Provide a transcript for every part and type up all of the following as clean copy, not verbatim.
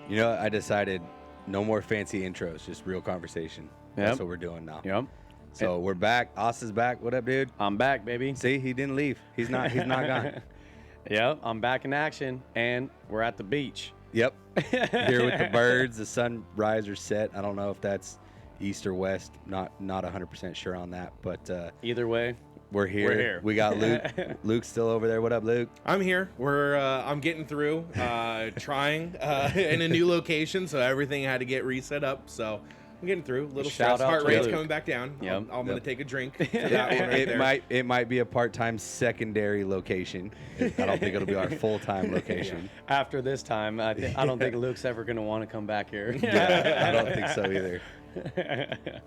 You know, I decided no more fancy intros, just real conversation. That's Yep. what we're doing now. Yep. So we're back. Austin's back. What up, dude? I'm back, baby. See, he didn't leave. He's not gone. Yep, I'm back in action, and we're at the beach. Yep. Here with the birds, the sunrise or set. I don't know if that's east or west. Not 100% sure on that, but Either way, we're here. We're here. We got Luke. Luke's still over there. What up, Luke? I'm here. I'm getting through, trying in a new location, so everything had to get reset up. So I'm getting through. A little Shout stress. out Heart to rate's Luke. coming back down. Yep. I'm gonna Yep. take a drink for that one right there. It might be a part-time secondary location. I don't think it'll be our full-time location. after this time, I don't think Luke's ever going to want to come back here. Yeah, I don't think so either.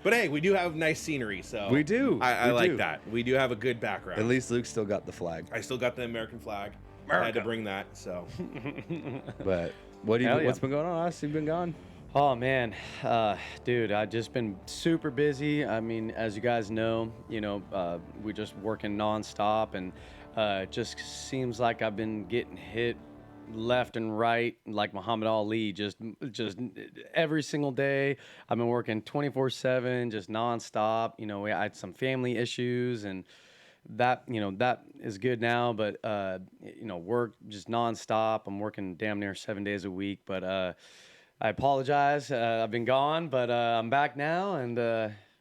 But hey, we do have nice scenery, so We do. I We like do. that. We do have a good background. At least Luke still got the flag. I still got the American flag. I had to bring that. So But what's Hell yeah. been going on? Austin, you been gone? Oh man, dude, I've just been super busy. I mean, as you guys know, we're just working nonstop, and it just seems like I've been getting hit left and right, like Muhammad Ali, just every single day. I've been working 24/7, just nonstop. I had some family issues, and that is good now, but work just nonstop. I'm working damn near 7 days a week, but I apologize. I've been gone, but I'm back now. And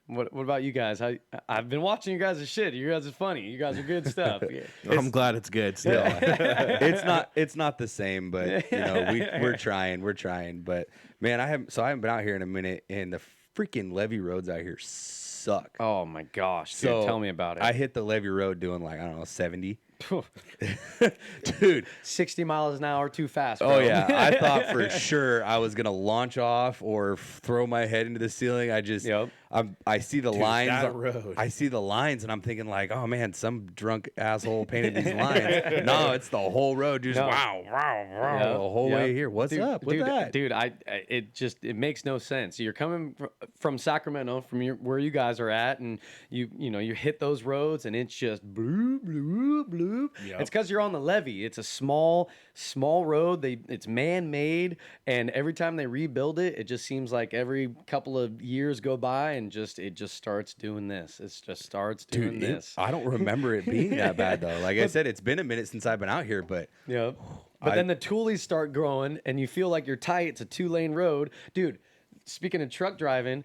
what about you guys? I've been watching you guys' shit. You guys are funny. You guys are good stuff. I'm glad it's good still. It's not the same, but we're trying. But man, I haven't been out here in a minute, and the freaking levee roads out here suck. Oh my gosh, dude, So tell me about it. I hit the levee road doing 70. Dude, 60 miles an hour too fast, bro. oh yeah, I thought for sure I was gonna launch off or throw my head into the ceiling. I see the lines. that road. I see the lines, and I'm thinking like, oh man, some drunk asshole painted these lines. No, it's the whole road, just No. wow, Yep, the whole yep. way here. What's Dude, up with dude, that? Dude, it makes no sense. You're coming from Sacramento, from where you guys are at, and you hit those roads, and it's just bloop, bloop, bloop. Yep. It's because you're on the levee. It's a small road. It's man-made, and every time they rebuild it, it just seems like every couple of years go by, and it just starts doing this. It just starts doing Dude, this. I don't remember it being that bad though. Like I said, it's been a minute since I've been out here, but Yeah. But then the toolies start growing, and you feel like you're tight. It's a 2-lane road. Dude, speaking of truck driving,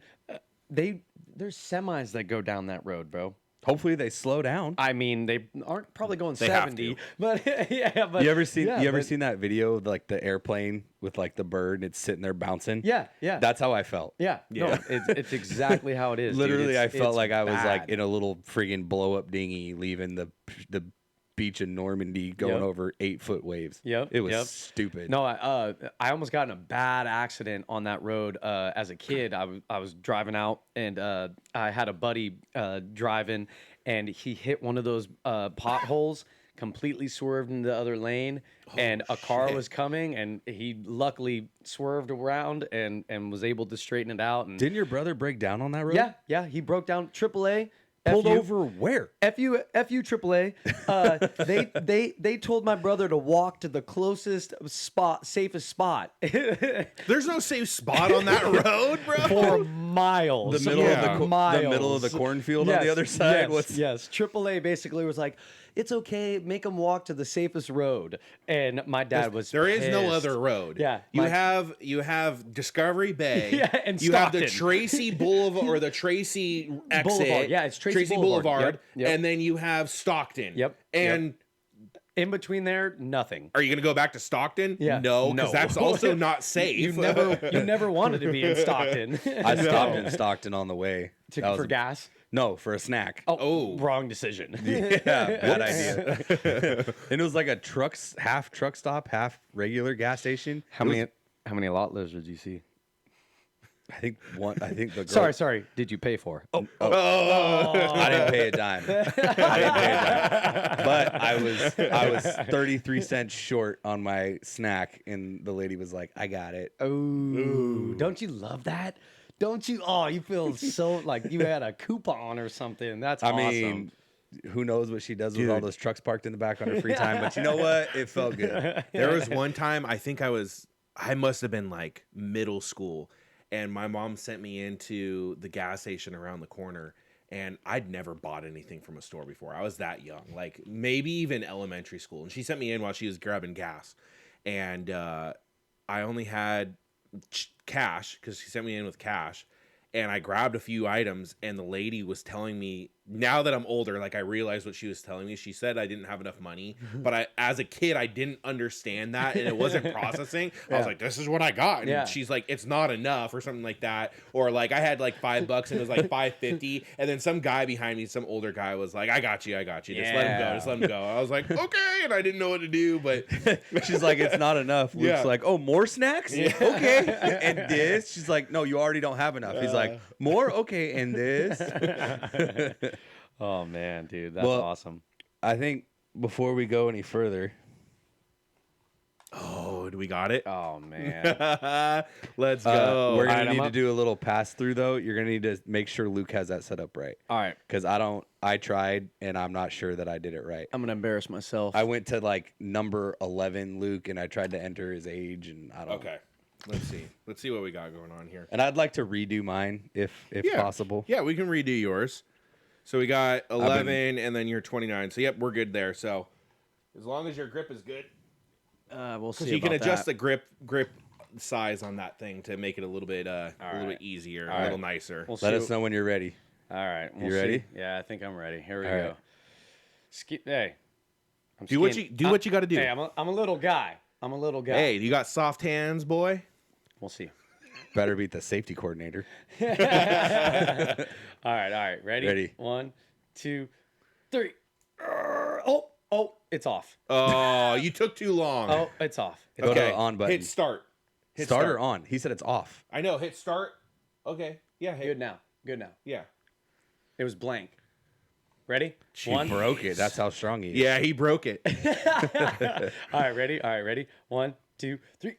there's semis that go down that road, bro. hopefully they slow down. I mean, they aren't probably going They have 70, to. but yeah. But You ever seen but- seen that video of like the airplane with like the bird and it's sitting there bouncing? Yeah. That's how I felt. Yeah. No, it's exactly how it is. dude. Literally, I felt it's like I was like bad. in a little friggin' blow up dinghy leaving the beach in Normandy going Yep. over 8-foot waves. Yep, It was yep. stupid. No, I almost got in a bad accident on that road as a kid. I was driving out, and I had a buddy driving, and he hit one of those potholes, completely swerved into the other lane, and a car was coming, and he luckily swerved around and was able to straighten it out. And Didn't your brother break down on that road? yeah, he broke down AAA. Pulled FU. over where? FU AAA. They told my brother to walk to the closest spot, safest spot There's no safe spot on that road, bro. for miles. The middle Yeah. of the middle of the cornfield on the other side. Yes. AAA basically was like, it's okay, make them walk to the safest road. And my dad was There is no pissed. other road. Yeah, You my- have Discovery Bay. Yeah, and you have the Stockton. Tracy Boulevard or the Tracy exit. Boulevard. Yeah, it's Tracy Boulevard. Yep. And then you have Stockton. Yep. And In between there, nothing. are you going to go back to Stockton? Yeah. No, No. because that's also not safe. You never wanted to be in Stockton. I stopped in Stockton on the way. That was for gas. No, for a snack. Oh. Wrong decision. Yeah, bad idea. And it was like a half truck stop, half regular gas station. How many lot lizards you see? I think the girl. Sorry. Did you pay for? I didn't pay a dime. But I was 33 cents short on my snack, and the lady was like, "I got it." Ooh. Don't you love that? Don't you? Oh, you feel so like you had a coupon or something. That's I awesome. mean, who knows what she does with all those trucks parked in the back on her free time? But you know what? It felt good. There was one time, I think I was I must have been like middle school, and my mom sent me into the gas station around the corner, and I'd never bought anything from a store before. I was that young, like maybe even elementary school, and she sent me in while she was grabbing gas, and I only had cash because she sent me in with cash. And I grabbed a few items, and the lady was telling me, now that I'm older, like I realized what she was telling me. She said I didn't have enough money, but as a kid, I didn't understand that, and it wasn't processing. I was like, this is what I got. And she's like, it's not enough or something like that. Or like I had like $5 and it was like $5.50. And then some guy behind me, some older guy was like, I got you. Just let him go. Just let him go. I was like, okay. And I didn't know what to do, but she's like, it's not enough. Luke's like, oh, more snacks? Yeah. Okay. And this? She's like, no, you already don't have enough. He's like, more? Okay. And this? Oh man, dude, that's awesome. I think before we go any further, do we got it? Oh man, let's go. We're gonna need to do a little pass through though. You're gonna need to make sure Luke has that set up right. All right, because I tried and I'm not sure that I did it right. I'm gonna embarrass myself. I went to like number 11, Luke, and I tried to enter his age, and I don't. Okay. Let's see what we got going on here. And I'd like to redo mine if possible. Yeah, we can redo yours. So we got 11, and then you're 29. So yep, we're good there. So as long as your grip is good, we'll see. So you can adjust the grip size on that thing to make it a little bit bit easier, a little nicer. Let us know when you're ready. All right, you ready? Yeah, I think I'm ready. Here we go. Right. Hey, do what you got to do. Hey, I'm a little guy. Hey, you got soft hands, boy. We'll see. Better beat the safety coordinator. All right. Ready? 1, 2, 3. Oh, it's off. Oh, you took too long. Oh, it's off. Go to the on button. Hit start. Start or on? He said it's off. I know. Hit start. Okay. Yeah. Good now. Yeah. It was blank. Ready? She broke it. That's how strong he is. Yeah, he broke it. All right, ready? 1, 2, 3.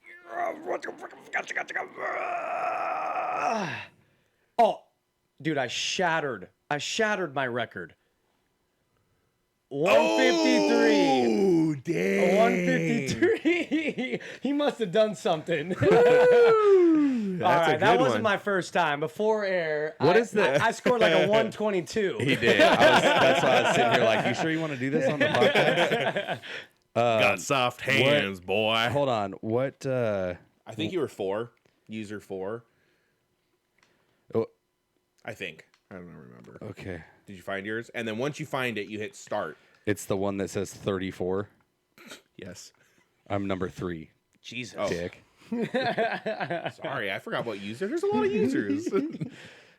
Oh, dude, I shattered my record. 153. Oh, dang. 153. He must have done something. All right, that wasn't my first time. Before air, I scored like a 122. He did. That's why I was sitting here like, you sure you want to do this on the podcast? Got soft hands, boy. Hold on. What? I think you were 4. User 4. Oh, I think. I don't remember. Okay. Did you find yours? And then once you find it, you hit start. It's the one that says 34. Yes. I'm number 3. Jesus. Dick. Sorry, I forgot what user. There's a lot of users.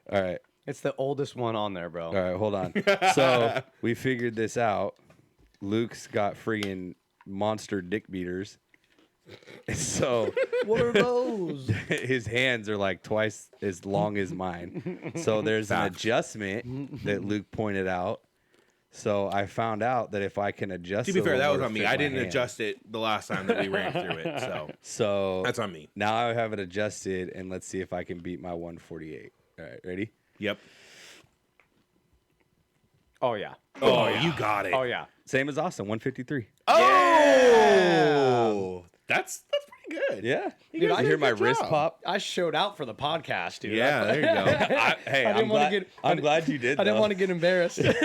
All right. It's the oldest one on there, bro. All right, hold on. So we figured this out. Luke's got friggin' monster dick beaters. So what are those? His hands are like twice as long as mine. So there's an adjustment that Luke pointed out. So I found out that if I can adjust, to be fair, that was on me. I didn't adjust it the last time that we ran through it. So that's on me. Now I have it adjusted, and let's see if I can beat my 148. All right, ready? Yep. Oh yeah. Oh, you got it. Oh yeah. Same as Austin, 153. Oh, yeah. That's pretty good. Yeah. Dude, I hear my wrist pop. I showed out for the podcast, dude. Yeah, there you go. I'm glad you did. I didn't want to get embarrassed. It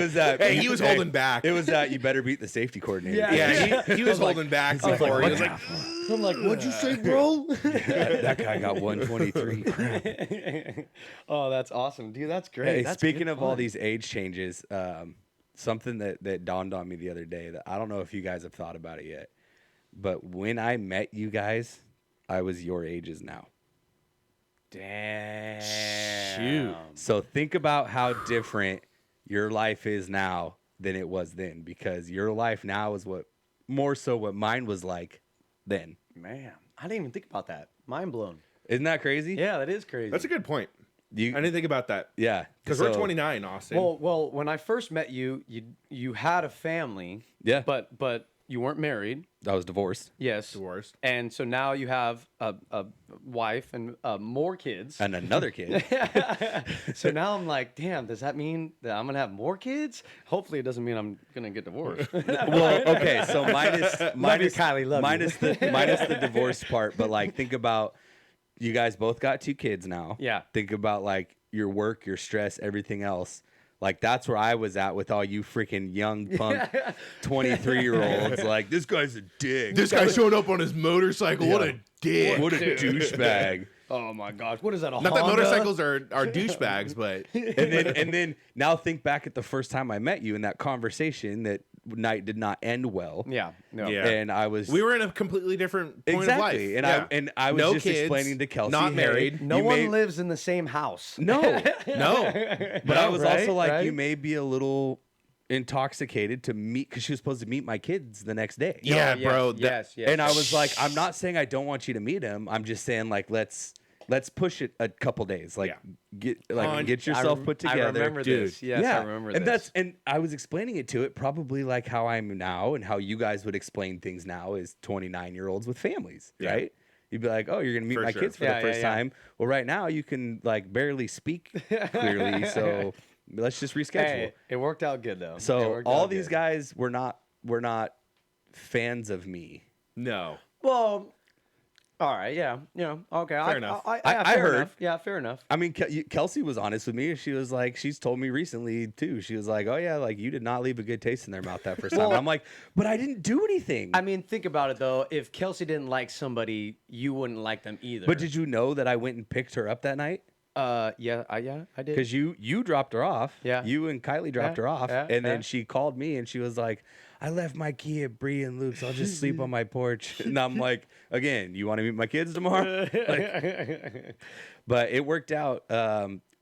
was that. Hey, he was holding back. It was that you better beat the safety coordinator. Yeah, he was holding back before. He was like, I'm like, what'd you say, bro? That guy got 123. Oh, that's awesome, dude. That's great. Hey, that's speaking of all these age changes, something that dawned on me the other day that I don't know if you guys have thought about it yet, but when I met you guys, I was your ages now. Damn. Shoot. So think about how different your life is now than it was then, because your life now is what mine was like then. Man, I didn't even think about that. Mind blown. Isn't that crazy? Yeah, that is crazy. That's a good point. I didn't think about that. Yeah. Because we're 29, Austin. Well, when I first met you, you had a family. Yeah. But you weren't married. I was divorced. Yes. Divorced. And so now you have a wife and more kids. And another kid. So now I'm like, damn, does that mean that I'm going to have more kids? Hopefully it doesn't mean I'm going to get divorced. Well, okay, so minus Kylie, love you. minus the divorce part, but like think about you guys both got 2 kids now. Yeah. Think about like your work, your stress, everything else. Like that's where I was at with all you freaking young punk 23-year-olds. Like this guy's a dick. This guy showed up on his motorcycle. What a dick. What a douchebag. Oh my gosh, what is that? A Not that Honda? motorcycles are douchebags, but And then now think back at the first time I met you in that conversation. That night did not end well. Yeah, no. Yeah. And I was we were in a completely different point exactly. of life. And I was No just kids, explaining to Kelsey, not hey, married. No you one may- lives in the same house. No, No. but I was Right, also like, right. you may be a little intoxicated to meet because she was supposed to meet my kids the next day. Yeah, yes, bro. Yes, yes. And I was like, I'm not saying I don't want you to meet him. I'm just saying like let's push it a couple days. Like get yourself put together. I remember dude. this. Yes, yeah, I remember and this. and I was explaining it to it probably like how I'm now and how you guys would explain things now as 29-year-olds with families, Yeah. right? You'd be like, oh, you're gonna meet For my sure. kids for Yeah, the first yeah, yeah. time. Well, right now you can like barely speak clearly, so let's just reschedule. Hey, it worked out good though. It So worked all out these good. guys were not fans of me. No. Well, all right, yeah, okay. Fair enough. I I heard. Enough. Yeah, fair enough. I mean, Kelsey was honest with me. She was like, she's told me recently too. She was like, oh yeah, like you did not leave a good taste in their mouth that first time. Well- I'm like, but I didn't do anything. I mean, think about it though. If Kelsey didn't like somebody, you wouldn't like them either. But did you know that I went and picked her up that night? yeah, I did. Because you dropped her off. Yeah. You and Kylie dropped Yeah, her off. yeah, And yeah. then she called me and she was like, I left my key at Bree and Luke's. I'll just sleep on my porch. And I'm like, again, you want to meet my kids tomorrow? Like, but it worked out.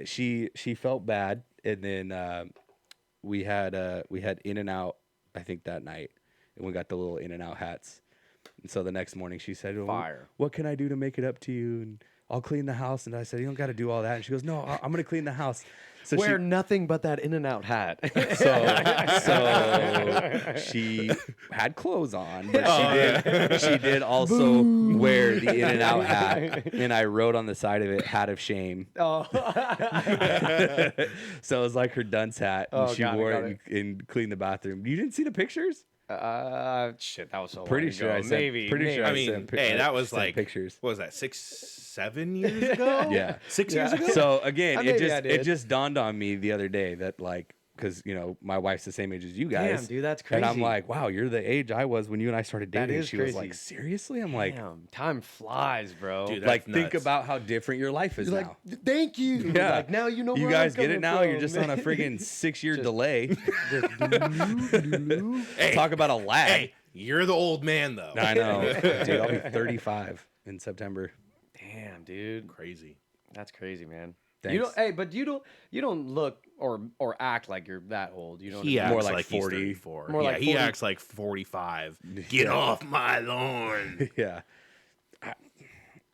She felt bad. And then we had In-N-Out, I think, that night. And we got the little In-N-Out hats. And so the next morning she said, well, Fire. what can I do to make it up to you? And I'll clean the house. And I said, you don't got to do all that. And she goes, no, I'm going to clean the house. So Wear nothing but that In-N-Out hat. so she had clothes on, but she did also wear the In-N-Out hat. And I wrote on the side of it, hat of shame. Oh. So it was like her dunce hat. And Oh, she got it, wore got it and cleaned the bathroom. You didn't see the pictures? Shit, that was so Pretty long sure ago. I sent. Maybe. Pretty sure I I mean, sent. hey, that was sent like pictures. What was that? 6-7 years ago? Yeah. 6 years ago. So again, Maybe I it did. just dawned on me the other day that like, because my wife's the same age as you guys. Damn, dude, that's And I'm crazy. like, wow, you're the age I was when you and I started That dating. is She was crazy. like, seriously? I'm like, Damn, time flies, bro. Dude, like that's think nuts. about how different your life is now. thank you. Yeah. Like, now you know You where guys I'm get it now? coming You're just on a from. friggin' 6-year delay. Hey, Talk about a lag. hey, you're the old man though. I know. Dude, I'll be 35 in September. Damn, dude. Crazy. That's crazy, man. Thanks. You don't. Hey, but you don't look or act like you're that old. You know what I He mean? acts More like like 40. He's 34. More yeah, like he 40. acts like 45. Get off my lawn. Yeah.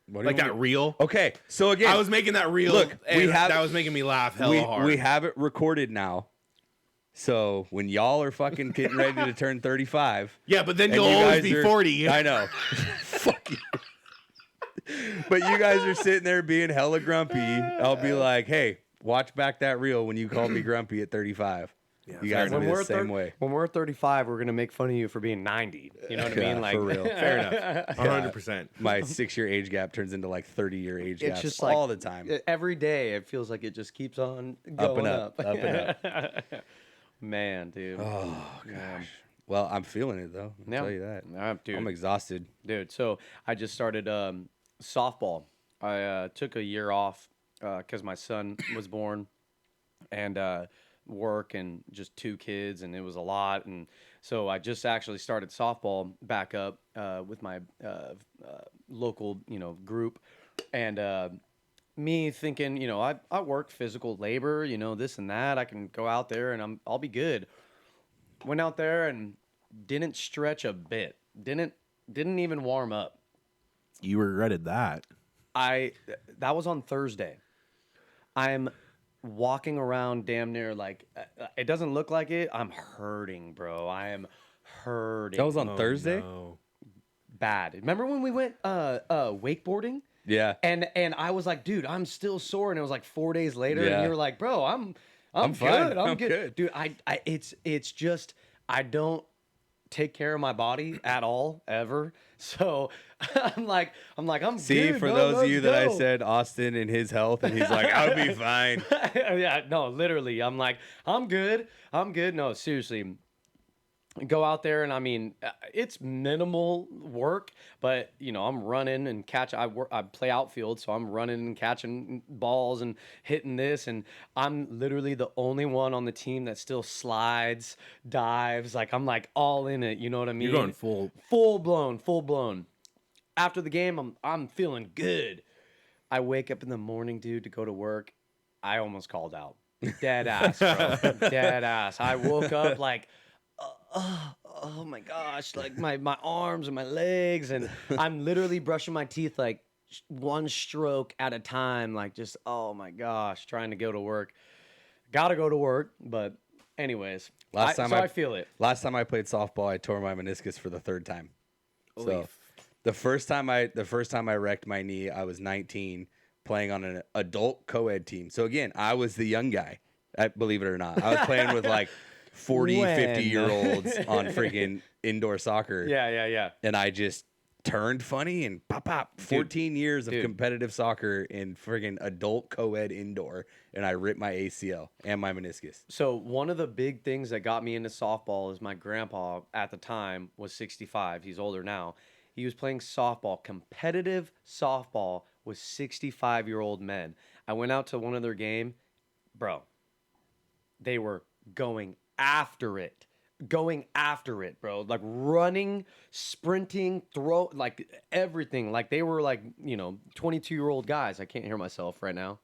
What do Like you that want reel. Okay, so again, I was making that reel. Look, we and have- that was making me laugh hella hard. we have it recorded now. So when y'all are fucking getting ready to turn 35, yeah, but then and you'll you always guys be are- 40. I know. Fuck you. But you guys are sitting there being hella grumpy. I'll be like, hey, watch back that reel when you called me grumpy at 35. Yeah, You guys fair will be the same way. When we're 35, we're gonna make fun of you for being 90. You know what I Yeah, mean? Like for real. Fair enough. 100%. My 6-year age gap turns into like 30-year age It's gaps just like all the time. Every day, it feels like it just keeps on Up going and up, up and up. Man, dude. Oh gosh. Well, I'm feeling it though. I'll Yeah. tell you that. Dude. I'm exhausted. Dude, so I just started softball. I took a year off because my son was born, and work and just 2 kids, and it was a lot. And so I just actually started softball back up with my local, group, and me thinking, I work physical labor, this and that. I can go out there and I'll be good. Went out there and didn't stretch a bit. Didn't even warm up. You regretted that. That was on Thursday. I'm walking around damn near like it doesn't look like it. I'm hurting, bro. I am hurting. That was on Oh, Thursday? no. Bad. Remember when we went wakeboarding? Yeah. And I was like, dude, I'm still sore, and it was like 4 days later, and Yeah. you were like, bro, I'm I'm fine. good, I'm I'm good, good. dude. It's just I don't take care of my body at all ever, so I'm See, good, for bro, those of let's you that I go. said Austin and his health, and he's like, I'll be fine. Yeah, no, literally, I'm like, I'm good. No, seriously. Go out there, and I mean, it's minimal work, but you know, I'm running and catch. I play outfield, so I'm running and catching balls and hitting this, and I'm literally the only one on the team that still slides, dives. Like I'm like all in it. You know what I mean? You're going full. full blown. After the game, I'm feeling good. I wake up in the morning, dude, to go to work. I almost called out. Dead ass, bro. Dead ass. I woke up like, oh my gosh, like my arms and my legs, and I'm literally brushing my teeth like one stroke at a time, like just, oh my gosh, trying to go to work. Gotta go to work, but anyways, I feel it. Last time I played softball, I tore my meniscus for the third time. So Oof. the first time I wrecked my knee, I was 19 playing on an adult co-ed team. So again, I was the young guy. Believe it or not. I was playing with like 40, When? 50-year-olds on freaking indoor soccer. Yeah. And I just turned funny and pop. 14 years of competitive soccer in friggin' adult co-ed indoor, and I ripped my ACL and my meniscus. So one of the big things that got me into softball is my grandpa at the time was 65. He's older now. He was playing softball, competitive softball with 65-year-old men. I went out to one of their game, bro. They were going after it, bro. Like running, sprinting, like everything. Like they were like, 22-year-old guys. I can't hear myself right now.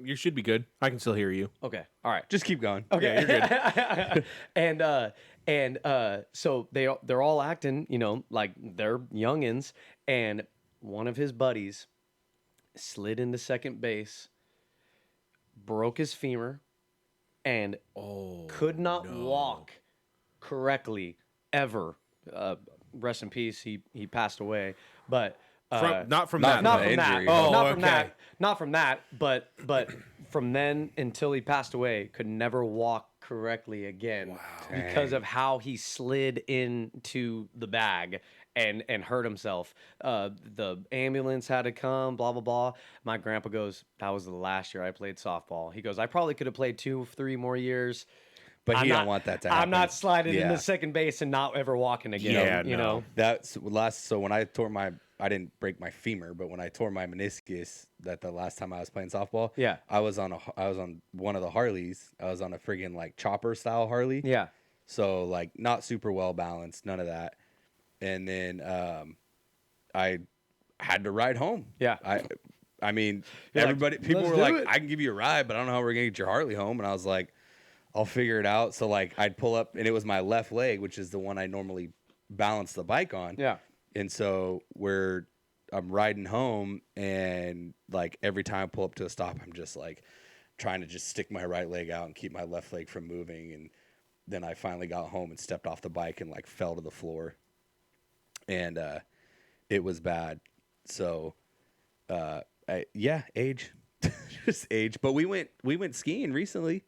You should be good. I can still hear you. Okay. All right. Just keep going. Okay. Yeah, you're good. and so they're all acting, like they're youngins, and one of his buddies slid into second base, broke his femur, and could not walk correctly ever. Rest in peace. He passed away, but Not from not that. from the injury. Oh, not from okay. that. Not from that. But from then until he passed away, could never walk correctly again because of how he slid into the bag and hurt himself. The ambulance had to come. Blah blah blah. My grandpa goes, "That was the last year I played softball." He goes, "I probably could have played 2-3 more years." But I'm you not- don't want that to happen. I'm not sliding Yeah. into second base and not ever walking again. Yeah, you no. know. That's last. So when I didn't break my femur, but when I tore my meniscus, that the last time I was playing softball, Yeah. I was on one of the Harleys. I was on a friggin' like chopper style Harley. Yeah. So like not super well balanced, none of that. And then I had to ride home. Yeah. I mean, You're like, everybody, people "Let's were do like, it." I can give you a ride, but I don't know how we're gonna get your Harley home. And I was like, I'll figure it out. So like I'd pull up, and it was my left leg, which is the one I normally balance the bike on. Yeah. And so I'm riding home, and like every time I pull up to a stop, I'm just like trying to just stick my right leg out and keep my left leg from moving. And then I finally got home and stepped off the bike and like fell to the floor, and it was bad. So age, just age. But we went skiing recently.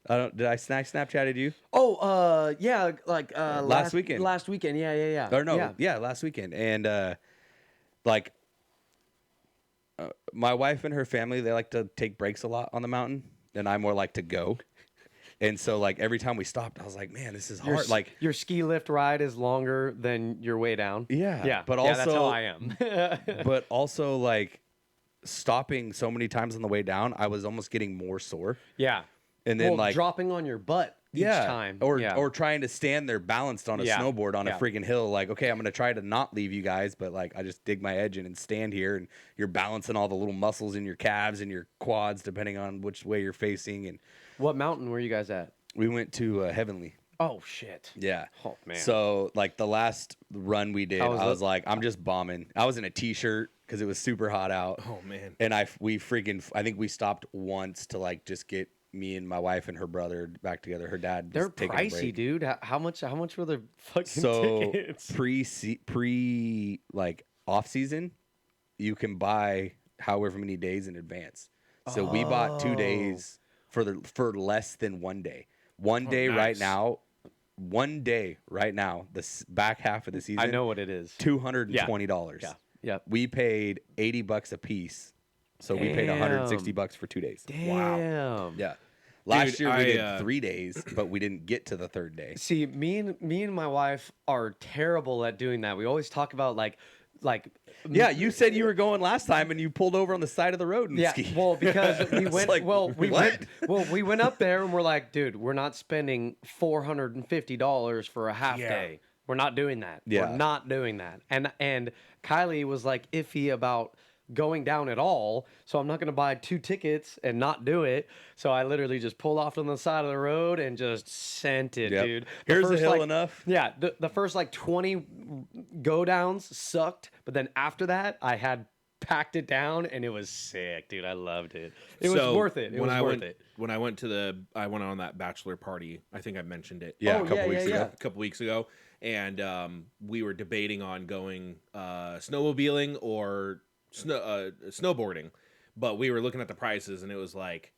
Did I Snapchatted you? Oh, yeah, like last weekend. Last weekend, yeah. Or no, yeah, last weekend. And my wife and her family, they like to take breaks a lot on the mountain, and I more like to go. And so like every time we stopped, I was like, man, this is hard. Like your ski lift ride is longer than your way down. Yeah, but but that's how also- I am. but also like stopping so many times on the way down, I was almost getting more sore. Yeah, And then well, like dropping on your butt each time, or trying to stand there balanced on a Yeah. snowboard on a Yeah. freaking hill. Like, okay, I'm gonna try to not leave you guys, but like I just dig my edge in and stand here, and you're balancing all the little muscles in your calves and your quads, depending on which way you're facing. And What mountain were you guys at? we went to Heavenly. Oh shit. Yeah. Oh man. So like the last run we did, How was I it? was like, I'm just bombing. I was in a t-shirt because it was super hot out. Oh man. And I think we stopped once to like just get me and my wife and her brother back together. Her dad. They're was taking a pricey, break. dude. How much were the fucking So tickets? pre like off season, you can buy however many days in advance. So we bought 2 days for less than 1 day. One day right nice. now. 1 day right now. The back half of the season. I know what it is. $220. Yeah. Yep. We paid $80 a piece. So we paid $160 for 2 days. Damn. Yeah. Last Dude, year we I, did 3 days, but we didn't get to the third day. See, me and my wife are terrible at doing that. We always talk about like Yeah, you said you were going last time and you pulled over on the side of the road and yeah, skied. well, because we It's went like, we went up there and we're like, dude, we're not spending $450 for a half Yeah. day. We're not doing that. Yeah. We're not doing that. And Kylie was like iffy about going down at all, so I'm not going to buy 2 tickets and not do it. So I literally just pulled off on the side of the road and just sent it, Yep. dude. Here's the first, hill like, enough. Yeah, the first like 20 go downs sucked, but then after that, I had packed it down and it was sick, dude. I loved it. It was worth it. It was worth it. When I went on that bachelor party. I think I mentioned it. Yeah, Oh, a couple yeah, weeks yeah, ago. yeah. A couple weeks ago, and we were debating on going snowmobiling or snowboarding, but we were looking at the prices, and it was like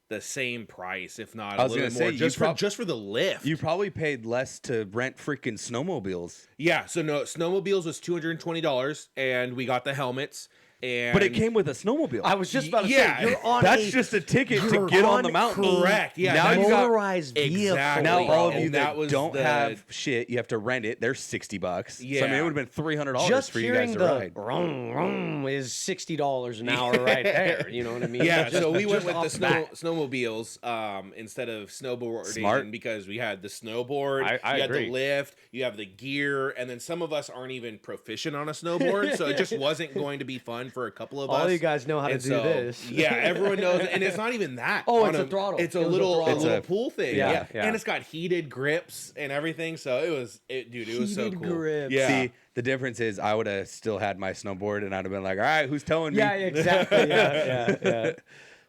the same price, if not I a was little gonna bit more, say, just for the lift. You probably paid less to rent freaking snowmobiles. Yeah, so no, snowmobiles was $220, and we got the helmets. And But it came with a snowmobile. I was just about to Yeah, say, you're on That's just a ticket to get on the mountain. Correct. Yeah. Now that's- you got- motorized vehicle. Exactly. Now all of And you that that was don't the- have shit, you have to rent it. They're $60. So I mean, Yeah. it would have been $300 Just for you hearing guys to the ride. vroom, vroom is $60 an hour right there. You know what I mean? Yeah, Just- so we went just with the off that. snowmobiles instead of snowboarding. Smart. Because we had the snowboard, I you had agree. the lift, you have the gear, and then some of us aren't even proficient on a snowboard, so it just wasn't going to be fun for a couple of us. All you guys know how to And do so, this. Yeah, everyone knows, and it's not even that. Oh, on it's a throttle. It's It a was a little throttle. It's little a- pool thing. Yeah, Yeah, yeah. and it's got heated grips and everything. So it was so Heated cool. grips. Yeah. See, the difference is I would have still had my snowboard and I'd have been like, all right, who's towing me? Yeah, exactly. Yeah.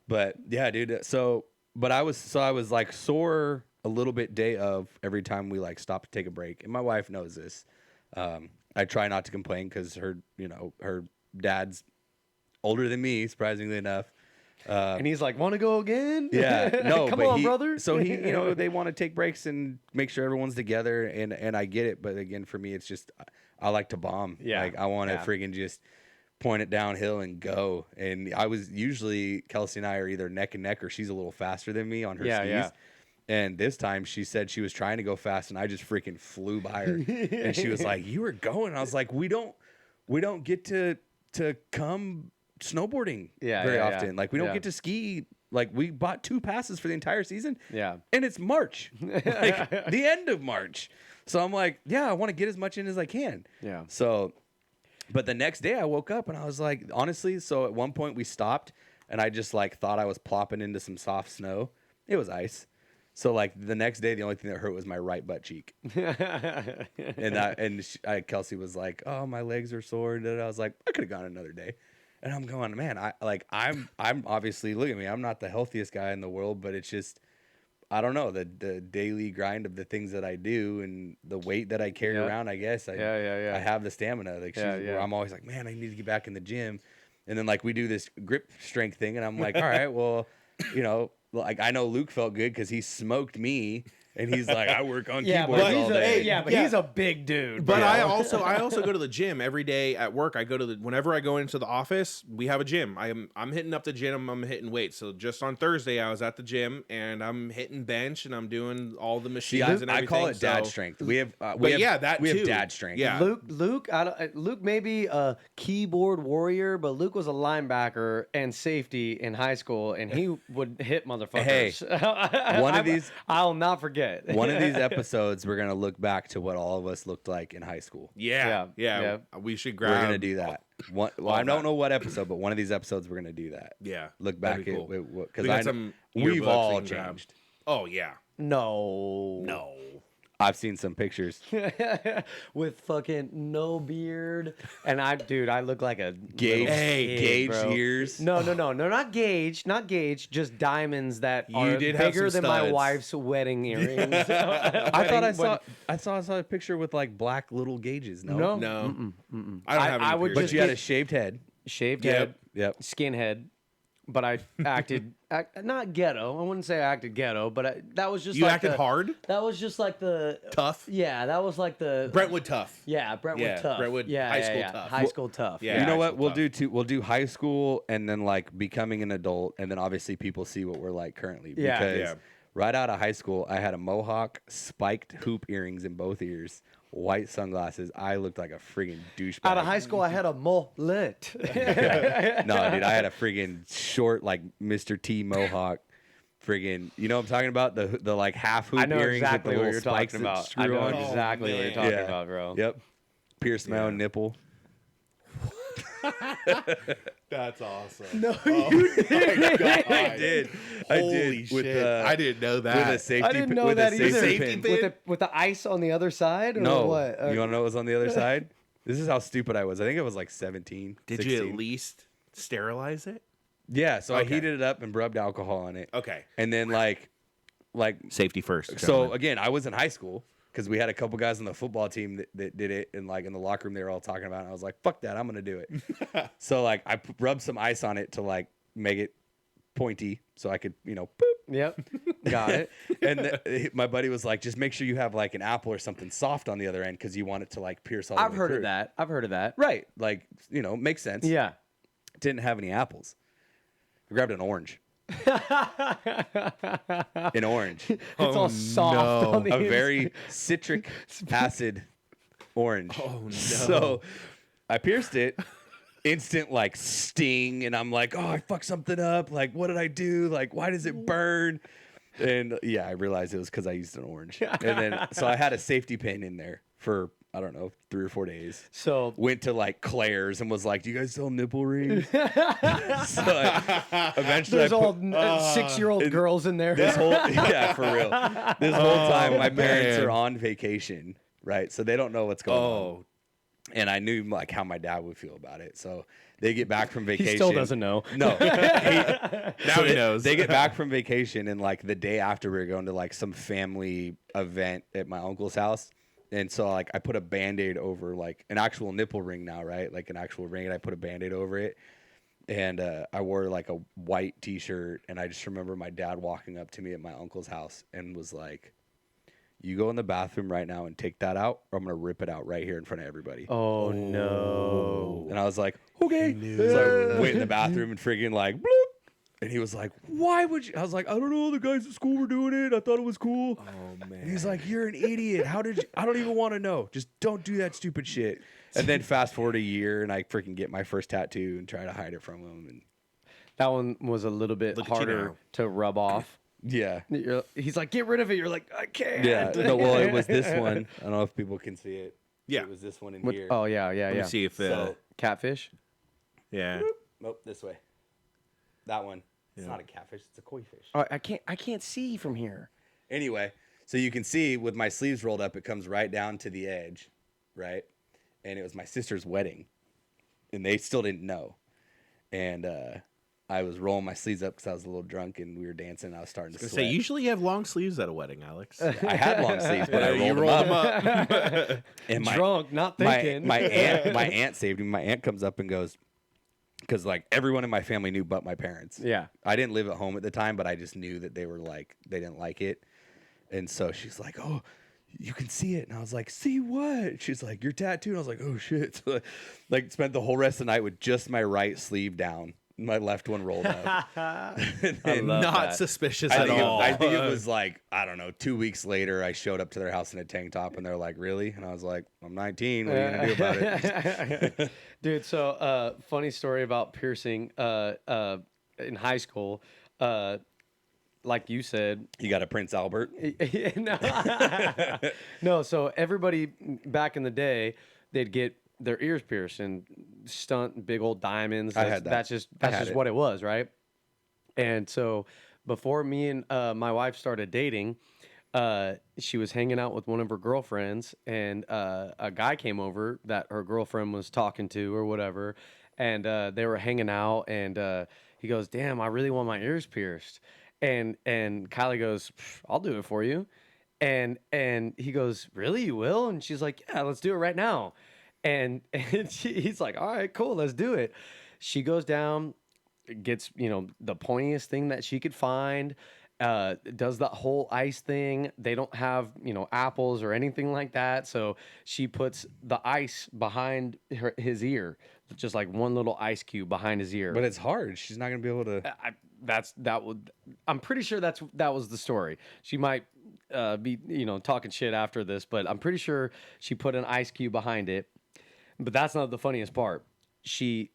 But yeah, dude. But I was like sore a little bit day of every time we like stop to take a break. And my wife knows this. I try not to complain because her dad's older than me, surprisingly enough. And he's like, "Want to go again?" Yeah, no, come but on, he, brother. So he, they want to take breaks and make sure everyone's together, and I get it. But again, for me, it's just I like to bomb. Yeah, like I want to yeah. friggin' just point it downhill and go. And I was usually Kelsey and I are either neck and neck or she's a little faster than me on her Yeah, skis. yeah. And this time she said she was trying to go fast, and I just freaking flew by her. And she was like, "You were going." I was like, "We don't get to come snowboarding very yeah. often. Like we don't Yeah. get to ski. Like we bought 2 passes for the entire season. Yeah. And it's March, like the end of March. So I'm like, yeah, I want to get as much in as I can. Yeah. So, but the next day I woke up and I was like, honestly, so at one point we stopped and I just like thought I was plopping into some soft snow. It was ice. So like the next day, the only thing that hurt was my right butt cheek. And Kelsey was like, "Oh, my legs are sore." And I was like, "I could have gone another day." And I'm going, man, I'm obviously, look at me. I'm not the healthiest guy in the world, but it's just, I don't know, the daily grind of the things that I do and the weight that I carry Yeah. around. I guess I have the stamina. Like where I'm always like, man, I need to get back in the gym. And then like we do this grip strength thing, and I'm like, all right, well, like I know Luke felt good because he smoked me, and he's like, I work on keyboards all day. He's a big dude. But bro. I also go to the gym every day at work. Whenever I go into the office, we have a gym. I'm hitting up the gym. I'm hitting weights. So just on Thursday, I was at the gym and I'm hitting bench and I'm doing all the machines and everything. I call it dad so- strength. We have that we too. have dad strength. Yeah. Luke may be a keyboard warrior, but Luke was a linebacker and safety in high school, and he would hit motherfuckers. Hey, one of these- I'll not forget. One of these episodes, we're gonna look back to what all of us looked like in high school. Yeah. We should grab. We're gonna do that. I don't know what episode, but one of these episodes we're gonna do that. Yeah. Look back that'd be cool. because We got some we've yearbooks all we can grab. changed. Oh yeah. No. I've seen some pictures. with fucking no beard, and I look like a Gauge, little kid, gauge bro. ears. No, not gauge, just diamonds that You are did have bigger some than my studs. wife's wedding earrings. I saw a picture with like black little gauges. No, No, I don't have any I would piercings. but just you had get- a shaved head. Shaved Yep. head, Yep. skinhead, but I acted not ghetto. I wouldn't say I acted ghetto, but that was just You like acted hard, That was just like the tough. Yeah, that was like the Brentwood tough. Yeah, Brentwood Yeah, tough. Brentwood yeah, high yeah, school yeah. tough. High school tough. Yeah. You know what? Actual We'll tough. do two. We'll do high school and then like becoming an adult, and then obviously people see what we're like currently. Yeah. Because Yeah. right out of high school, I had a mohawk, spiked hoop earrings in both ears, white sunglasses. I looked like a friggin' douchebag. Out of high school, I had a mullet. No, dude, I had a friggin' short like Mr. T mohawk. Friggin', you know what I'm talking about? The like half hoop I know earrings exactly with the what little you're spikes talking that about. screw I know on. exactly what you're man. talking Yeah. about, bro. Yep. Pierced my own Yeah. nipple. That's awesome. No, My God. I did. Holy with, shit! I didn't know that. With a safety I didn't pin- know with that a safety either. pin. Safety With the ice on the other side, or No. what? You want to know what was on the other side? This is how stupid I was. I think it was like 17. Did 16. you at least sterilize it? Yeah, so I Okay. heated it up and rubbed alcohol on it. Okay. And then like Safety first. so again, I was in high school because we had a couple guys on the football team that did it, and like in the locker room they were all talking about it. And I was like, fuck that, I'm gonna do it. So like I rubbed some ice on it to like make it pointy so I could, boop. Yep, got it. And my buddy was like, just make sure you have like an apple or something soft on the other end because you want it to like pierce all the I've way heard through. of that. I've heard of that. Right. Like, makes sense. Yeah. Didn't have any apples. I grabbed an orange. An orange. It's all soft on the A inside. very citric acid orange. Oh no. So I pierced it. Instant like sting, and I'm like, oh, I fucked something up. Like, what did I do? Like, why does it burn? And yeah, I realized it was because I used an orange. And then so I had a safety pin in there for I don't know 3 or 4 days. So Went to like Claire's and was like, "Do you guys sell nipple rings?" So eventually, there's I put, all 6-year-old girls in there. this whole yeah, for real. This whole time, my parents man. are on vacation, right? So they don't know what's going on. Oh. And I knew like how my dad would feel about it. So they get back from vacation. He still doesn't know. No. Now he knows. They get back from vacation, and like the day after, we were going to like some family event at my uncle's house. And so like I put a Band-Aid over like an actual nipple ring now, right? Like an actual ring, and I put a Band-Aid over it. And I wore like a white T-shirt, and I just remember my dad walking up to me at my uncle's house and was like, "You go in the bathroom right now and take that out, or I'm gonna rip it out right here in front of everybody." Oh no. And I was like, "Okay." So I went in the bathroom and friggin' like, bloop. And he was like, "Why would you?" I was like, "I don't know. The guys at school were doing it. I thought it was cool." Oh man. And he's like, "You're an idiot. How did you? I don't even want to know. Just don't do that stupid shit." And then fast forward a year, and I freaking get my first tattoo and try to hide it from him. And That one was a little bit Look at you harder now. to rub off. yeah, He's like, "Get rid of it." You're like, "I can't." yeah. No, well, it was this one. I don't know if people can see it. Yeah. It was this one in What- here. Oh yeah, yeah, Let yeah. me see if So- Catfish. yeah. Nope, this way. That one. It's Yeah. not a catfish. It's a koi fish. Oh, I can't see from here. Anyway, so you can see with my sleeves rolled up, it comes right down to the edge, right? And it was my sister's wedding, and they still didn't know. And I was rolling my sleeves up because I was a little drunk, and we were dancing. And I was starting to Say, sweat. usually you have long sleeves at a wedding, Alex. I had long sleeves, but I You rolled them rolled up. them up. And Drunk, not thinking. my aunt saved me. My aunt comes up and goes, because like everyone in my family knew but my parents. Yeah. I didn't live at home at the time, but I just knew that they were like, they didn't like it. And so she's like, "Oh, you can see it." And I was like, "See what?" She's like, "Your tattoo." And I was like, "Oh shit." So, like spent the whole rest of the night with just my right sleeve down, my left one rolled up. And then love Not that. suspicious I at think, all. I think it was like, I don't know, 2 weeks later, I showed up to their house in a tank top, and they're like, "Really?" And I was like, "I'm 19. What are you going to do about it?" Dude, so funny story about piercing in high school. Like you said, You got a Prince Albert. no. No, so everybody back in the day, they'd get their ears pierced and stunt big old diamonds. I had that. That's just I had it. what it was, right? And so before me and my wife started dating, she was hanging out with one of her girlfriends, and a guy came over that her girlfriend was talking to or whatever, and they were hanging out, and he goes, "Damn, I really want my ears pierced," and Kylie goes, "I'll do it for you," and he goes, "Really, you will?" And she's like, "Yeah, let's do it right now," and he's like, "All right, cool, let's do it." She goes down, gets the pointiest thing that she could find, does that whole ice thing. They don't have apples or anything like that, so she puts the ice behind his ear, just like one little ice cube behind his ear. But it's hard. She's not gonna be able to. I'm pretty sure that was the story. She might be talking shit after this, but I'm pretty sure she put an ice cube behind it. But that's not the funniest part. She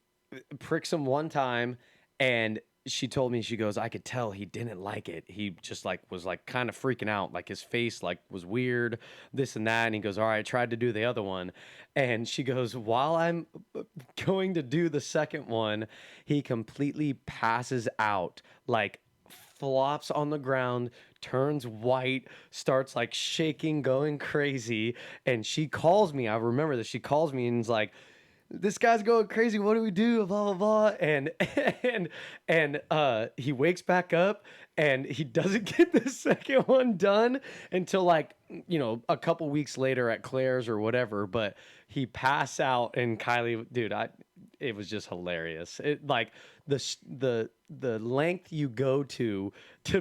pricks him one time, and she told me, she goes, I could tell he didn't like it. He just was kind of freaking out, like his face was weird, this and that. And he goes, all right, I tried to do the other one. And she goes, while I'm going to do the second one, he completely passes out, flops on the ground, turns white, starts shaking, going crazy. And she calls me. I remember this. She calls me and is like, this guy's going crazy. What do we do? Blah, blah, blah. And he wakes back up, and he doesn't get the second one done until a couple weeks later at Claire's or whatever. But he passed out, and Kylie, dude, it was just hilarious. It the length you go to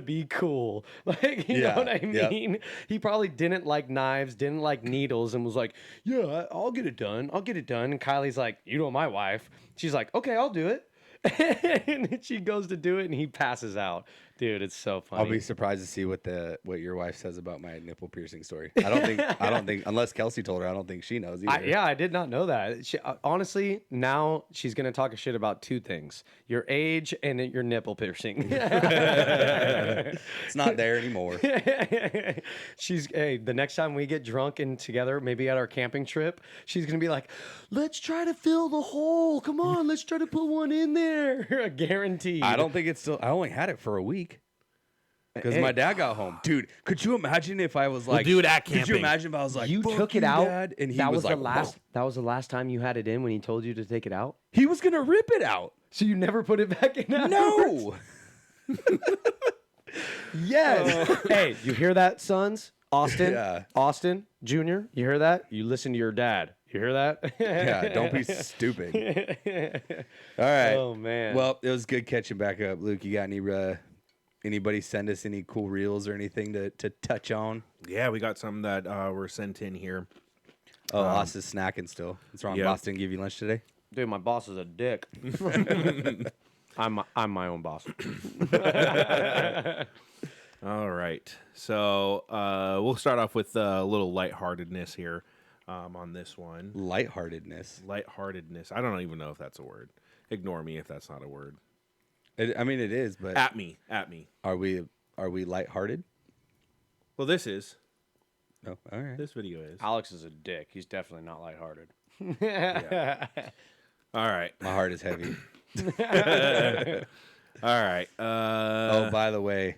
be cool. You know what I mean? Yep. He probably didn't like knives, didn't like needles, and was like, yeah, I'll get it done. I'll get it done. And Kylie's like, you know my wife. She's like, okay, I'll do it. And she goes to do it, and he passes out. Dude, it's so funny. I'll be surprised to see what your wife says about my nipple piercing story. I don't think unless Kelsey told her, I don't think she knows either. I did not know that. Honestly, now she's gonna talk a shit about two things: your age and your nipple piercing. It's not there anymore. The next time we get drunk and together, maybe at our camping trip, she's gonna be like, let's try to fill the hole. Come on, let's try to put one in there. Guaranteed. I don't think it's still. I only had it for a week. Because my dad got home. Dude, could you imagine if I was like... We'll do it at camping. Could you imagine if I was like, you took it out, Dad, and he that was like... That was the last time you had it in when he told you to take it out? He was going to rip it out. So you never put it back in afterwards? No. Yes. Hey, you hear that, sons? Austin? Yeah. Austin Jr., you hear that? You listen to your dad. You hear that? Yeah, don't be stupid. All right. Oh, man. Well, it was good catching back up. Luke, you got anybody send us any cool reels or anything to touch on? Yeah, we got some that were sent in here. Oh, Boss is snacking still. What's wrong? Boss didn't give you lunch today? Dude, my boss is a dick. I'm my own boss. All right. So we'll start off with a little lightheartedness here on this one. Lightheartedness. Lightheartedness. I don't even know if that's a word. Ignore me if that's not a word. I mean, it is, but... At me. Are we lighthearted? Well, this is. No, all right. This video is. Alex is a dick. He's definitely not lighthearted. Yeah. All right. My heart is heavy. All right. Oh, by the way,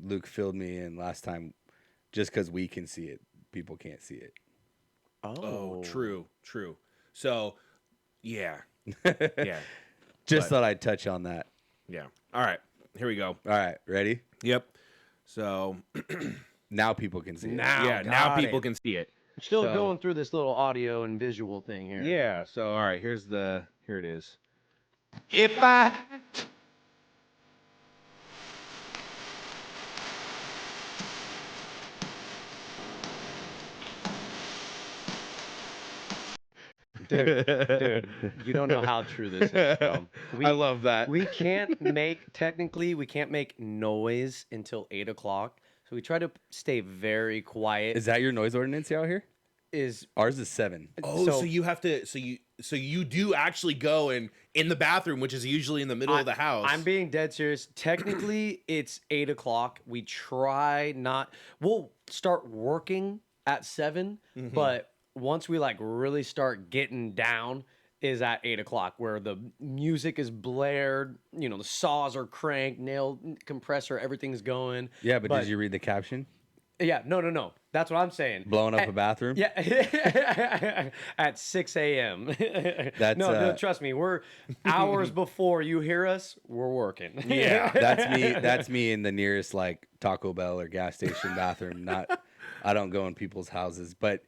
Luke filled me in last time just because we can see it. People can't see it. Oh, true. So, yeah. Yeah. Just thought I'd touch on that. Yeah. All right. Here we go. All right. Ready? Yep. So now people can see it. Now people can see it. Still going through this little audio and visual thing here. Yeah. So all right, here it is. If I Dude, you don't know how true this is. I love that. We can't make noise until 8 o'clock. So we try to stay very quiet. Is that your noise ordinance out here? Ours is 7. Oh, so you have to. So you do actually go in the bathroom, which is usually in the middle of the house. I'm being dead serious. Technically, it's 8 o'clock. We try not. We'll start working at 7, but once we really start getting down is at 8 o'clock, where the music is blared, the saws are cranked, nail compressor, everything's going. Yeah, but did you read the caption? Yeah, no. That's what I'm saying. Blowing up a bathroom? Yeah. At 6 a.m. That's, no, trust me. We're hours before you hear us, we're working. Yeah. That's me in the nearest like Taco Bell or gas station bathroom. I don't go in people's houses, but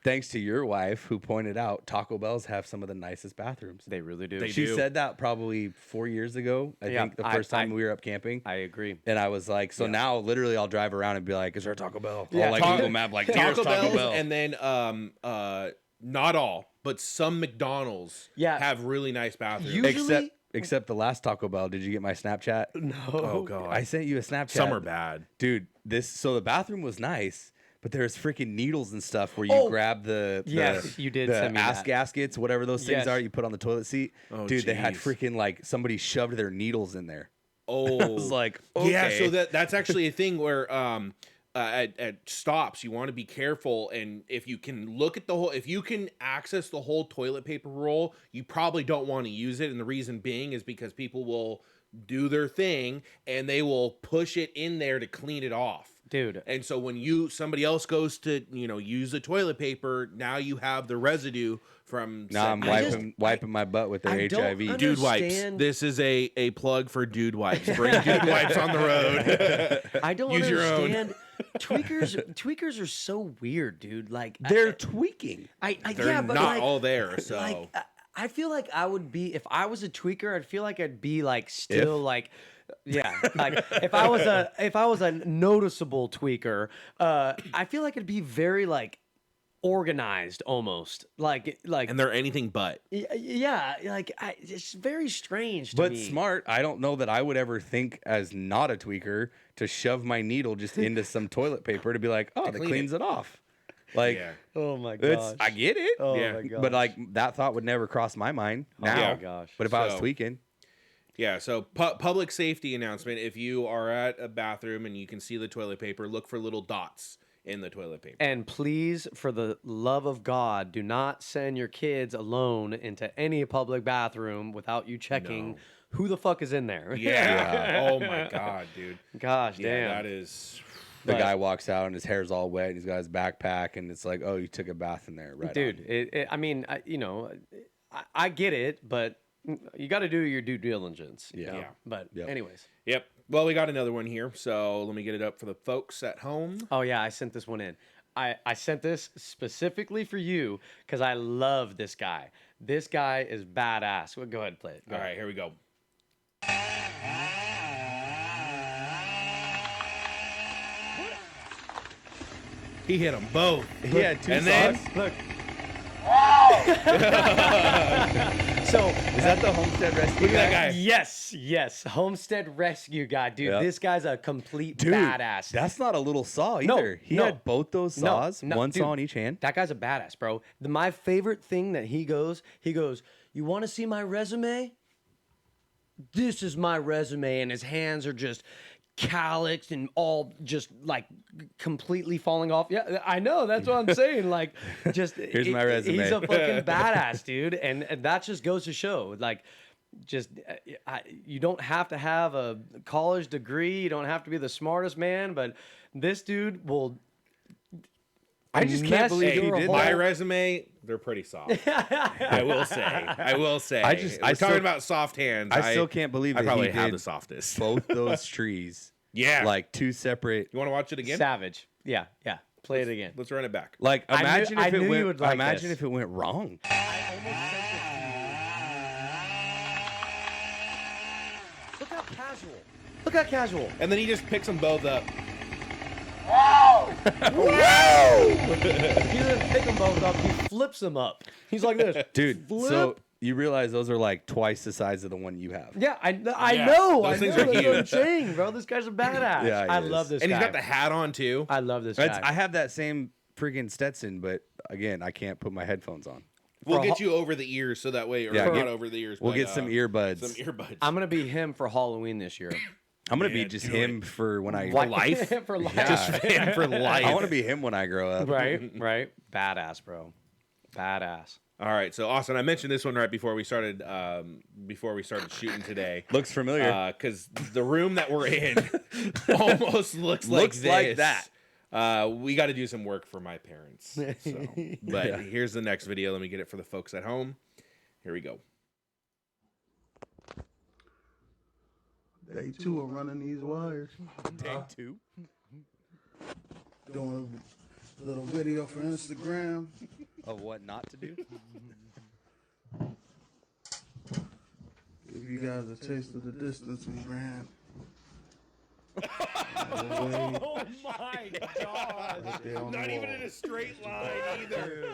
thanks to your wife who pointed out Taco Bells have some of the nicest bathrooms. They really do. She said that probably 4 years ago. I think the first time we were up camping. I agree. And I was like, so now literally I'll drive around and be like, is there a Taco Bell? Yeah, I'll like Google Map like, here's Taco Bell. And then not all, but some McDonald's have really nice bathrooms. Usually, Except the last Taco Bell. Did you get my Snapchat? No. Oh god. I sent you a Snapchat. Some are bad. Dude, so the bathroom was nice, but there's freaking needles and stuff where you grab the Yes, you did the send me ass that. gaskets, whatever those things Yes. are you put on the toilet seat. Oh, dude, they had jeez. freaking like somebody shoved their needles in there. Oh, I was like, okay. yeah. So that's actually a thing where at stops you want to be careful, and if you can if you can access the whole toilet paper roll, you probably don't want to use it. And the reason being is because people will do their thing and they will push it in there to clean it off. Dude. And so when somebody else goes to, use the toilet paper, now you have the residue from Now I'm wiping my butt with their I don't HIV. Dude Wipes. understand- This is a plug for Dude Wipes. Bring Dude Wipes on the road. I don't Use your own. understand. Tweakers are so weird, dude. Like They're tweaking. They're but not like, all there, so like I feel like I would be, if I was a tweaker, I'd feel like I'd be like still like, yeah, like if I was a noticeable tweaker, I feel like it'd be very like organized almost, like and they're anything but. yeah, like it's very strange to But me. smart. I don't know that I would ever think as not a tweaker to shove my needle just into some toilet paper to be like, oh, that clean cleans it off. Like, Yeah. Oh my it's, gosh. I get it. Oh Yeah. my gosh. But like that thought would never cross my mind now. Yeah. gosh. But if I was So- tweaking, Yeah, so public safety announcement. If you are at a bathroom and you can see the toilet paper, look for little dots in the toilet paper. And please, for the love of God, do not send your kids alone into any public bathroom without you checking No. who the fuck is in there. Yeah. Oh my god, dude. Gosh, Yeah, damn. that is. the But- guy walks out and his hair's all wet and he's got his backpack and it's like, oh, you took a bath in there, right? Dude, on. I mean, I get it, but you got to do your due diligence. You Yeah. know? Yeah. But Yep. anyways. Yep. Well, we got another one here, so let me get it up for the folks at home. Oh, yeah, I sent this one in. I sent this specifically for you because I love this guy. This guy is badass. Well, go ahead and play it. Go All ahead. right, here we go. He hit them both. He had two and then- saws. Look. So Is that the Homestead Rescue Look at that guy. yes, Homestead Rescue guy, dude. Yep. This guy's a complete Dude, badass. that's not a little saw No, either. He no. had both those No, saws, no, one dude. saw in each hand. That guy's a badass, bro. My favorite thing that he goes, you want to see my resume? This is my resume, and his hands are just calloused and all just like completely falling off. Yeah, I know. That's what I'm saying. Like, just Here's my resume. He's a fucking badass, dude, and that just goes to show, like. Just you don't have to have a college degree. You don't have to be the smartest man, but this dude will. I just can't believe he through a did hole. My resume, they're pretty soft. I will say. I just- We're I talking still- about soft hands. I still can't believe I that probably he have did the softest. both those trees. Yeah. Like two separate. You want to watch it again? Savage. Yeah. Play it again. Let's run it back. Like I knew- imagine I if knew it you went. would like Imagine this. if it went wrong. Look how casual. And then he just picks them both up. He doesn't pick them both up. He flips them up. He's like this. Dude, Flip. so you realize those are like twice the size of the one you have. Yeah, I Yeah, know. those I things know. are That's what I'm huge. saying, bro. This guy's a badass. Yeah, he I is. love this And guy. he's got the hat on too. I love this That's, guy. I have that same freaking Stetson, but again, I can't put my headphones on. We'll For get you over the ears so that way, or Yeah, not get- over the ears. We'll but, get some earbuds. Some earbuds. I'm gonna be him for Halloween this year. I'm gonna Yeah, be just do him for when I. Why- life? for life. Yeah. Just him for life. I want to be him when I grow up. right. Badass, bro. Badass. All right, so Austin, I mentioned this one right before we started shooting today. Looks familiar. Because the room that we're in almost looks like Looks like this. that. We got to do some work for my parents. So. But here's the next video. Let me get it for the folks at home. Here we go. Day 2 of running these wires. Day 2. Doing a little video for Instagram. Of what not to do? Give you guys a taste of the distance we ran. Oh my god! Not even in a straight line either.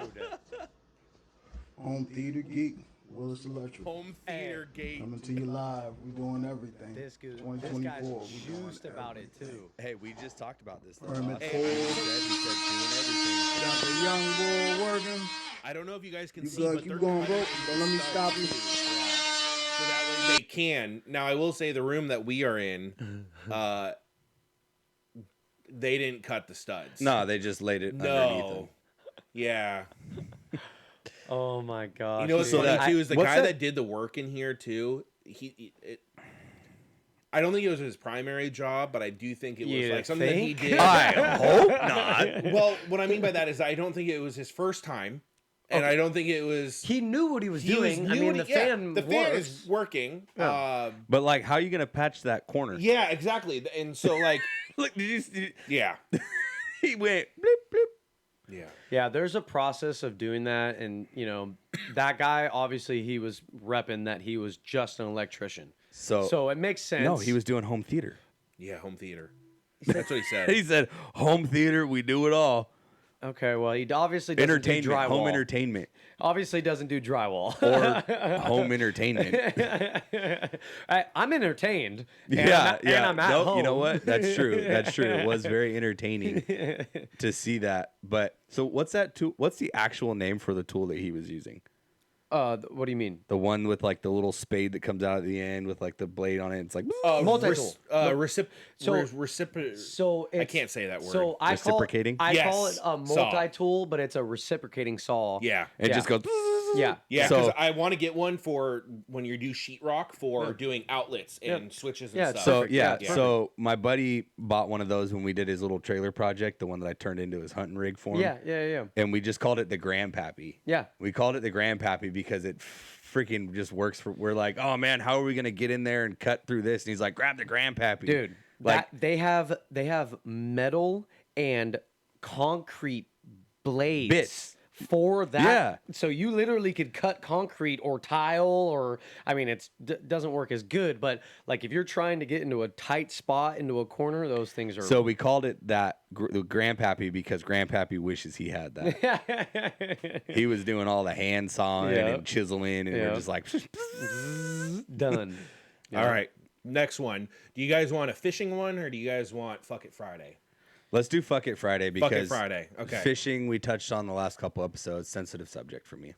Home Theater Geek, Willis Electric. Home theater gate. Coming to you live. We doing everything. This guy's 2024. We doing juiced about it too. Hey, we just talked about this. Permit He full. said doing everything. Got the young boy working. I don't know if you guys can You see, good? but You they're going, cutting bro? Don't let me stop you. So that way they can. Now, I will say the room that we are in, they didn't cut the studs. No, they just laid it underneath them. No. Yeah. Oh my gosh! You know what's So funny that- too is the what's guy that- that did the work in here too. I don't think it was his primary job, but I do think it was You like something that he think? did. I hope not. Well, what I mean by that is I don't think it was his first time, and I don't think it was. He knew what he was he was doing. I new mean, and the he- yeah, fan. the fan works. is working. But like, how are you gonna patch that corner? Yeah, exactly. And so like, Look, did you see? yeah, He went bloop bloop. yeah. Yeah, there's a process of doing that, and you know, that guy obviously he was repping that he was just an electrician, so it makes sense. No, he was doing home theater. Yeah, home theater. That's what he said. He said, "Home theater, we do it all. Okay, well, he obviously doesn't do Entertainment, drywall. home entertainment, Obviously doesn't do drywall. or home entertainment." I'm entertained. And Yeah, I'm, and I'm at Nope, home. you know what? That's true. That's true. It was very entertaining to see that. But so, what's that tool? What's the actual name for the tool that he was using? What do you mean? The one with like the little spade that comes out at the end with like the blade on it. It's like Multi-tool. So I it's, can't say that word. So I Reciprocating? Call, I Yes, call it a saw. multi-tool, but it's a reciprocating saw. yeah. it yeah. just goes. Yeah. Yeah, because So- I want to get one for when you do sheetrock for doing outlets and switches and Yeah, stuff. So Perfect. yeah, Yeah, so my buddy bought one of those when we did his little trailer project, the one that I turned into his hunting rig for him. Yeah. And we just called it the Grandpappy. Yeah. We called it the Grandpappy because it freaking just works for. We're like, oh man, how are we gonna get in there and cut through this? And he's like, grab the Grandpappy, Dude, Like they have metal and concrete blades Bits. for that. Yeah. So you literally could cut concrete or tile, or I mean, it's doesn't work as good, but like if you're trying to get into a tight spot into a corner, those things are. So we called it that the Grandpappy because Grandpappy wishes he had that. He was doing all the hand sawing Yeah. and chiseling, and Yeah. we're just like, done. All right, next one. Do you guys want a fishing one or do you guys want Fuck It Friday? let's do Fuck It Friday because Fuck It Friday. Okay. fishing we touched on the last couple episodes. Sensitive subject for me.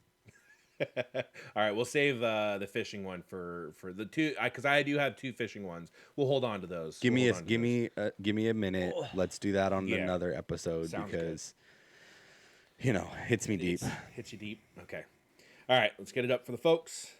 All right, we'll save the fishing one for the two because I do have two fishing ones. We'll hold on to those. Give me We'll a hold on to those. give me a minute. Let's do that on Yeah. another episode Sounds because hits me deep. Hits you deep. Okay. All right, let's get it up for the folks.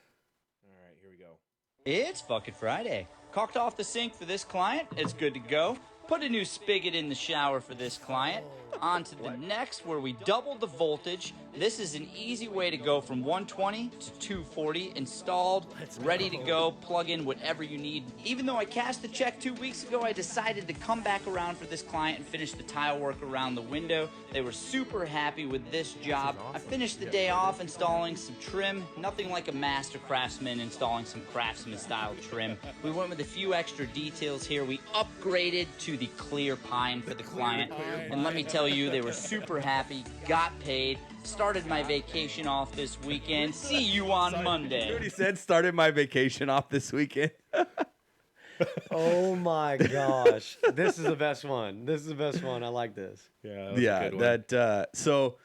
All right, here we go. It's fucking Friday. Caulked off the sink for this client. It's good to go. Put a new spigot in the shower for this client. On to the next, where we doubled the voltage. This is an easy way to go from 120 to 240 installed, ready to go. Plug in whatever you need. Even though I cashed the check 2 weeks ago, I decided to come back around for this client and finish the tile work around the window. They were super happy with this job. I finished the day off installing some trim. Nothing like a master craftsman installing some craftsman style trim. We went with a few extra details here. We upgraded to the clear pine for the client. And let me tell you, they were super happy, got paid, started my vacation off this weekend. See you on Monday. He said started my vacation off this weekend. Oh my gosh, this is the best one. This is the best one. I like this. Yeah, So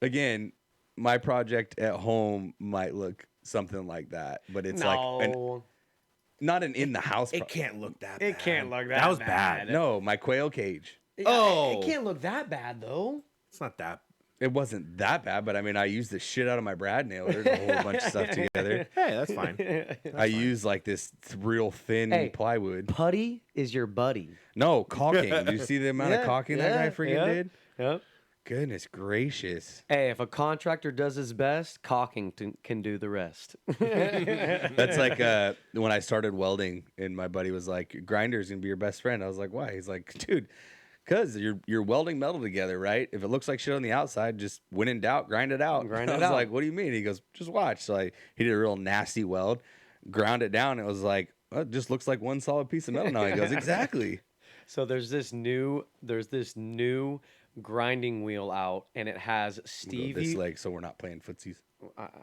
again, my project at home might look something like that, but it's not an in the house. It can't look that bad. It can't look that. That was bad. bad. No, my quail cage. It Oh. can't look that bad though. It's not that. It wasn't that bad, but I mean, I used the shit out of my brad nailer to hold a bunch of stuff together. Hey, that's fine. I used like this real thin plywood. Putty is your buddy. No, caulking. Do you see the amount of caulking that guy freaking did? Yep. Goodness gracious. Hey, if a contractor does his best, caulking can do the rest. That's like when I started welding, and my buddy was like, "Grinder's gonna be your best friend." I was like, "Why?" He's like, "Dude, because you're welding metal together, right? If it looks like shit on the outside, just when in doubt, grind it out." Grind I it was out. like, "What do you mean?" He goes, "Just watch." So he did a real nasty weld, ground it down. It was like, well, it just looks like one solid piece of metal now. He goes, "Exactly." So there's this new grinding wheel out, and it has We'll go Stevie. this leg, so we're not playing footsies.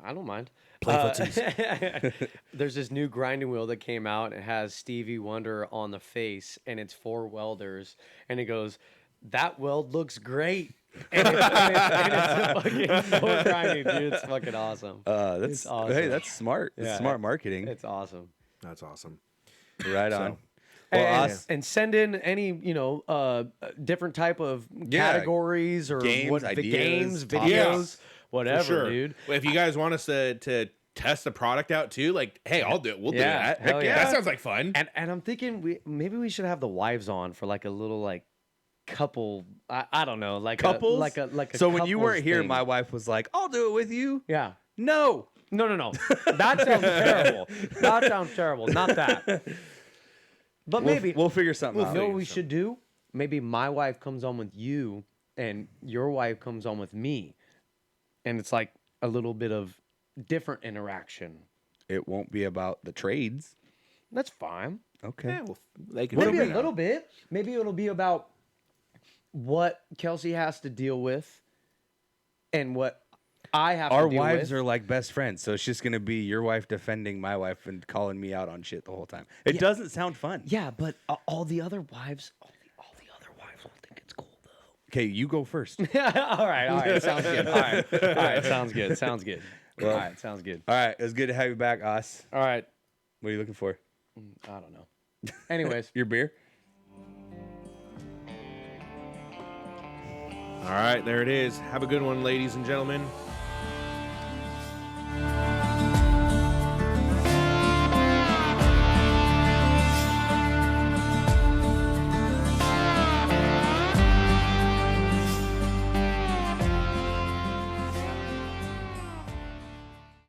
I don't mind. Play footsies. There's this new grinding wheel that came out. It has Stevie Wonder on the face, and it's for welders. And it goes, "That weld looks great." And it's fucking so grinding, dude. It's fucking awesome. That's awesome. Hey, that's smart. That's Yeah. smart marketing. It's awesome. That's awesome. Right on. So- And send in any different type of categories or Games, the ideas, games, topics. videos, For whatever, sure. dude. Well, if you guys want us to test the product out too, like, hey, I'll do it. We'll do Yeah, that. hell Heck yeah. That sounds like fun. And I'm thinking maybe we should have the wives on for like a little like couple. I don't know, like Couples? like a So when you couples weren't here, thing. my wife was like, "I'll do it with you." Yeah. No. No. That sounds terrible. That sounds terrible. Not that. But maybe We'll figure something you out. know what we should do? Maybe my wife comes on with you, and your wife comes on with me, and it's like a little bit of different interaction. It won't be about the trades. That's fine. Okay. Yeah, well, they can Maybe figure a it out. little bit. Maybe it'll be about what Kelsey has to deal with, and what I have Our to deal wives with. are like best friends, so it's just gonna be your wife defending my wife and calling me out on shit the whole time. It doesn't sound fun. Yeah, but all the other wives, all the other wives will think it's cool though. Okay, you go first. all right, sounds good. All right, sounds good. Well- all right, sounds good. All right, it was good to have you back, Os. All right, What are you looking for? I don't know. Anyways, Your beer? All right, there it is. Have a good one, ladies and gentlemen.